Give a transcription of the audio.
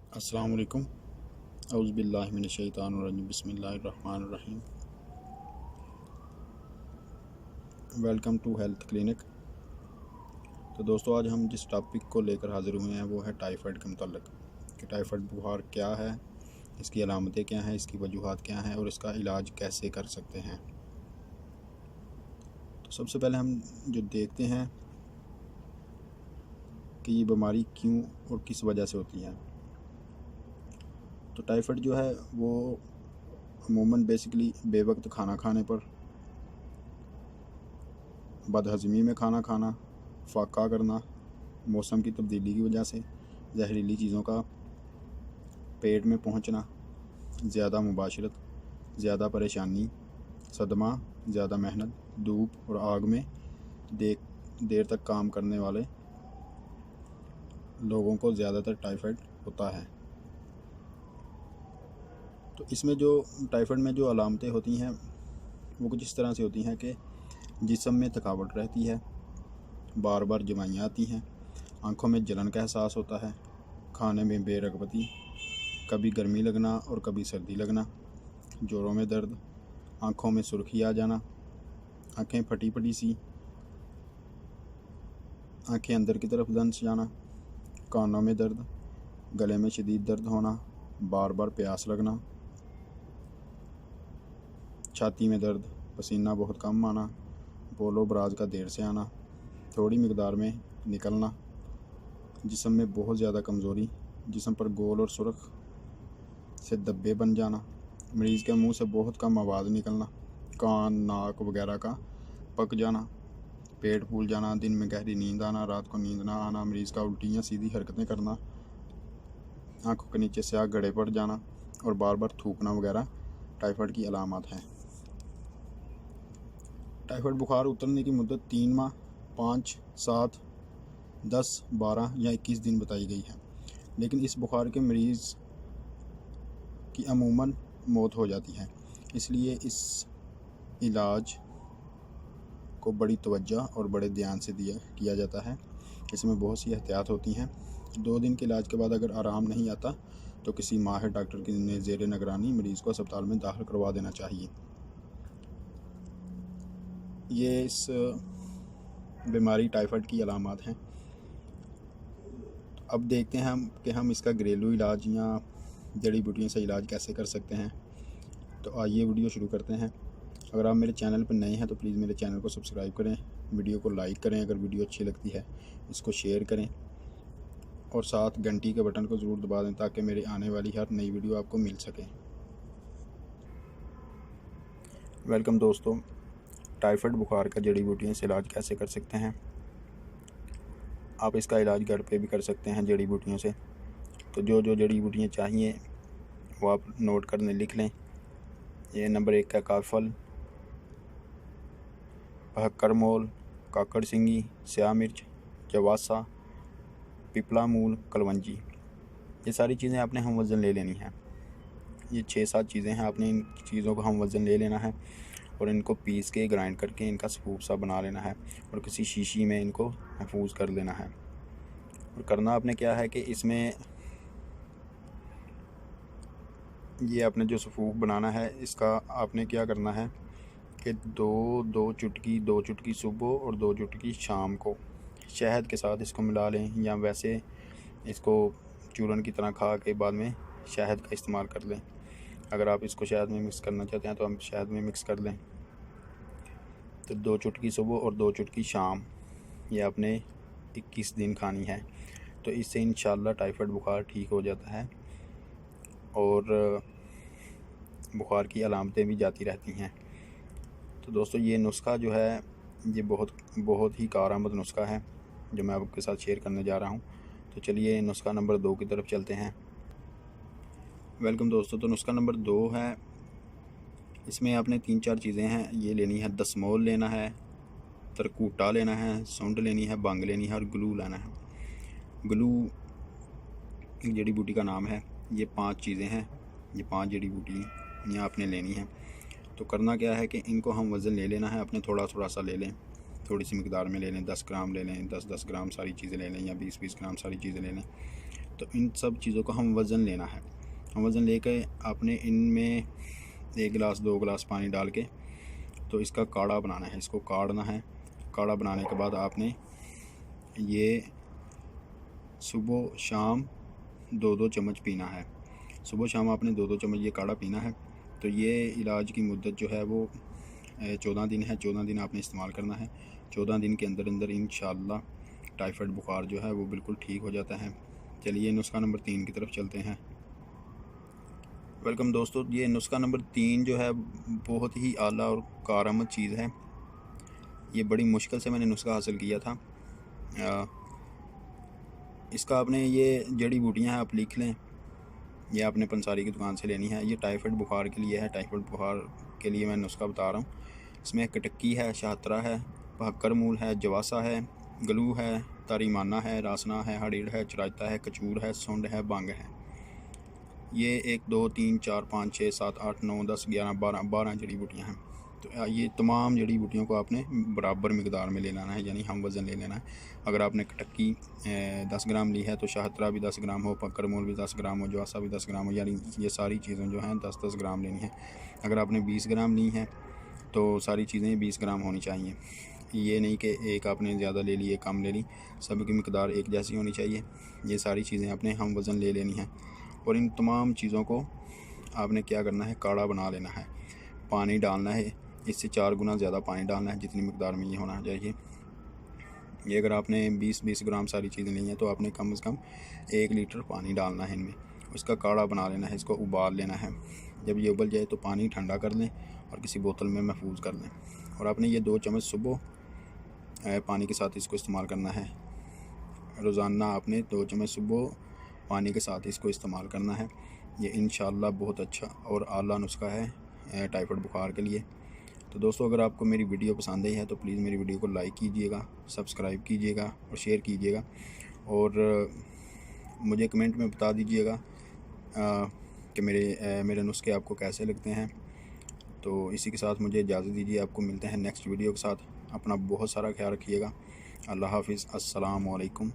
अस्सलाम वालेकुम। औज़ु बिल्लाहि मिनश शैतानिर रजीम। बिस्मिल्लाहिर रहमानिर रहीम। Welcome to health clinic. तो दोस्तों, आज हम जिस टॉपिक को लेकर हाज़िर हुए हैं वो है टाइफाइड के मुताल्लिक कि टाइफाइड बुखार क्या है, इसकी अलामतें क्या हैं, इसकी वजूहात क्या हैं और इसका इलाज कैसे कर सकते हैं। तो सबसे पहले हम जो देखते हैं कि ये बीमारी क्यों और किस वजह से होती है। तो टाइफाइड जो है वो अमूमन बेसिकली बेवक्त खाना खाने पर, बदहज़मी में खाना खाना, फाका करना, मौसम की तब्दीली की वजह से, जहरीली चीज़ों का पेट में पहुंचना, ज़्यादा मुबाशरत, ज़्यादा परेशानी, सदमा, ज़्यादा मेहनत, धूप और आग में देर तक काम करने वाले लोगों को ज़्यादातर टाइफाइड होता है। तो इसमें जो टाइफाइड में जो अलामतें होती हैं वो कुछ इस तरह से होती हैं कि जिस्म में थकावट रहती है, बार बार जमाइयाँ आती हैं, आँखों में जलन का एहसास होता है, खाने में बेरगबती, कभी गर्मी लगना और कभी सर्दी लगना, जोड़ों में दर्द, आँखों में सुर्खी आ जाना, आँखें फटी फटी सी, आँखें अंदर की तरफ धंस जाना, कानों में दर्द, गले में शदीद दर्द होना, बार बार प्यास लगना, छाती में दर्द, पसीना बहुत कम आना, बोलो ब्राज का देर से आना, थोड़ी मकदार में निकलना, जिस्म में बहुत ज़्यादा कमज़ोरी, जिस्म पर गोल और सुर्ख से धब्बे बन जाना, मरीज़ के मुंह से बहुत कम आवाज़ निकलना, कान नाक वगैरह का पक जाना, पेट फूल जाना, दिन में गहरी नींद आना, रात को नींद ना आना, मरीज़ का उल्टी या सीधी हरकतें करना, आंखों के नीचे स्याह गड़े पड़ जाना और बार बार थूकना वगैरह टाइफाइड की अलामत हैं। टाइफाइड बुखार उतरने की मुद्दत 3 माह, 5, 7, 10, 12 या 21 दिन बताई गई है, लेकिन इस बुखार के मरीज़ की अमूमन मौत हो जाती है। इसलिए इस इलाज को बड़ी तवज्जो और बड़े ध्यान से किया जाता है। इसमें बहुत सी एहतियात होती हैं। 2 दिन के इलाज के बाद अगर आराम नहीं आता तो किसी माहिर डॉक्टर की ने ज़ेरे निगरानी मरीज़ को अस्पताल में दाखिल करवा देना चाहिए। ये इस बीमारी टाइफाइड की अलामत हैं। अब देखते हैं हम इसका घरेलू इलाज या जड़ी बूटियों से इलाज कैसे कर सकते हैं। तो आइए वीडियो शुरू करते हैं। अगर आप मेरे चैनल पर नए हैं तो प्लीज़ मेरे चैनल को सब्सक्राइब करें, वीडियो को लाइक करें, अगर वीडियो अच्छी लगती है इसको शेयर करें और साथ घंटी के बटन को ज़रूर दबा दें ताकि मेरी आने वाली हर नई वीडियो आपको मिल सके। वेलकम दोस्तों, टाइफाइड बुखार का जड़ी बूटियों से इलाज कैसे कर सकते हैं। आप इसका इलाज घर पे भी कर सकते हैं जड़ी बूटियों से। तो जो जो जड़ी बूटियाँ चाहिए वो आप नोट करने लिख लें। ये नंबर 1 का काफल, भक्कर मोल, काकड़ सिंगी, स्याह मिर्च, जवासा, पिपला मूल, कलवंजी, ये सारी चीज़ें आपने हम वज़न ले लेनी है। ये 6-7 चीज़ें हैं, आपने इन चीज़ों को हम वज़न ले लेना है और इनको पीस के ग्राइंड करके इनका सूप सा बना लेना है और किसी शीशी में इनको महफूज कर लेना है। और करना आपने क्या है कि इसमें ये आपने जो सूप बनाना है इसका आपने क्या करना है कि दो चुटकी सुबह और 2 चुटकी शाम को शहद के साथ इसको मिला लें, या वैसे इसको चूरन की तरह खा के बाद में शहद का इस्तेमाल कर लें। अगर आप इसको शहद में मिक्स करना चाहते हैं तो हम शहद में मिक्स कर लें। तो 2 चुटकी सुबह और 2 चुटकी शाम ये आपने 21 दिन खानी है। तो इससे इंशाल्लाह टाइफाइड बुखार ठीक हो जाता है और बुखार की अलामतें भी जाती रहती हैं। तो दोस्तों, ये नुस्खा जो है ये बहुत ही कारआमद नुस्खा है जो मैं आपके साथ शेयर करने जा रहा हूँ। तो चलिए नुस्खा नंबर 2 की तरफ चलते हैं। वेलकम दोस्तों, तो नुस्खा नंबर 2 है, इसमें आपने 3-4 चीज़ें हैं ये लेनी है। दसमोल लेना है, तरकूटा लेना है, सौंठ लेनी है, भंग लेनी है और ग्लू लेना है। ग्लू एक जड़ी बूटी का नाम है। ये 5 चीज़ें हैं, ये 5 जड़ी बूटी यहाँ आपने लेनी है। तो करना क्या है कि इनको हम वज़न ले लेना है, अपने थोड़ा थोड़ा सा ले लें, थोड़ी सी मकदार में ले लें, 10 ग्राम ले लें, 10-10 ग्राम सारी चीज़ें ले लें या 20-20 ग्राम सारी चीज़ें ले लें। तो इन सब चीज़ों का हम वज़न लेना है। हम वज़न लेकर आपने इनमें 1 गिलास 2 गिलास पानी डाल के तो इसका काढ़ा बनाना है, इसको काढ़ना है। काढ़ा बनाने के बाद आपने ये सुबह शाम 2-2 चम्मच पीना है। सुबह शाम आपने 2-2 चम्मच ये काढ़ा पीना है। तो ये इलाज की मुद्दत जो है वो 14 दिन है। 14 दिन आपने इस्तेमाल करना है। 14 दिन के अंदर अंदर इंशाअल्लाह टाइफाइड बुखार जो है वो बिल्कुल ठीक हो जाता है। चलिए नुस्खा नंबर 3 की तरफ चलते हैं। वेलकम दोस्तों, ये नुस्खा नंबर 3 जो है बहुत ही आला और कारआमद चीज़ है। ये बड़ी मुश्किल से मैंने नुस्खा हासिल किया था। इसका आपने ये जड़ी बूटियाँ हैं आप लिख लें, ये आपने पंसारी की दुकान से लेनी है। ये टाइफाइड बुखार के लिए है, टाइफाइड बुखार के लिए मैं नुस्खा बता रहा हूँ। इसमें कटक्की है, शाहतरा है, भक्कर मूल है, जवासा है, गलू है, तारीमाना है, रासना है, हड़ीड़ है, चरायता है, कचूर है, सुंड है, बांग है। ये 1 2 3 4 5 6 7 8 9 10 11 12 जड़ी बूटियाँ हैं। तो ये तमाम जड़ी बूटियों को आपने बराबर मिकदार में ले लेना है, यानी हम वज़न ले लेना है। अगर आपने कटक्की 10 ग्राम ली है तो शाहतरा भी 10 ग्राम हो, पक्कर मूल भी 10 ग्राम हो, जवासा भी 10 ग्राम हो, यानी ये सारी चीज़ें जो हैं 10-10 ग्राम लेनी है। अगर आपने 20 ग्राम ली हैं तो सारी चीज़ें 20 ग्राम होनी चाहिए। ये नहीं कि एक आपने ज़्यादा ले ली एक कम ले ली, सब की मिकदार एक जैसी होनी चाहिए। ये सारी चीज़ें आपने हम वज़न ले लेनी है और इन तमाम चीज़ों को आपने क्या करना है, काढ़ा बना लेना है। पानी डालना है, इससे 4 गुना ज़्यादा पानी डालना है जितनी मिकदार में ये होना चाहिए। ये अगर आपने 20-20 ग्राम सारी चीज़ें ली हैं तो आपने कम से कम 1 लीटर पानी डालना है इनमें। उसका काढ़ा बना लेना है, इसको उबाल लेना है। जब ये उबल जाए तो पानी ठंडा कर लें और किसी बोतल में महफूज कर लें। और आपने ये 2 चम्मच सुबह पानी के साथ इसको इस्तेमाल करना है। रोज़ाना आपने 2 चम्मच सुबह पानी के साथ इसको इस्तेमाल करना है। ये इंशाअल्लाह बहुत अच्छा और आला नुस्खा है टाइफाइड बुखार के लिए। तो दोस्तों, अगर आपको मेरी वीडियो पसंद आई है तो प्लीज़ मेरी वीडियो को लाइक कीजिएगा, सब्सक्राइब कीजिएगा और शेयर कीजिएगा। और मुझे कमेंट में बता दीजिएगा कि मेरे नुस्खे आपको कैसे लगते हैं। तो इसी के साथ मुझे इजाज़त दीजिए, आपको मिलते हैं नेक्स्ट वीडियो के साथ। अपना बहुत सारा ख्याल रखिएगा। अल्लाह हाफ़िज़, अस्सलाम वालेकुम।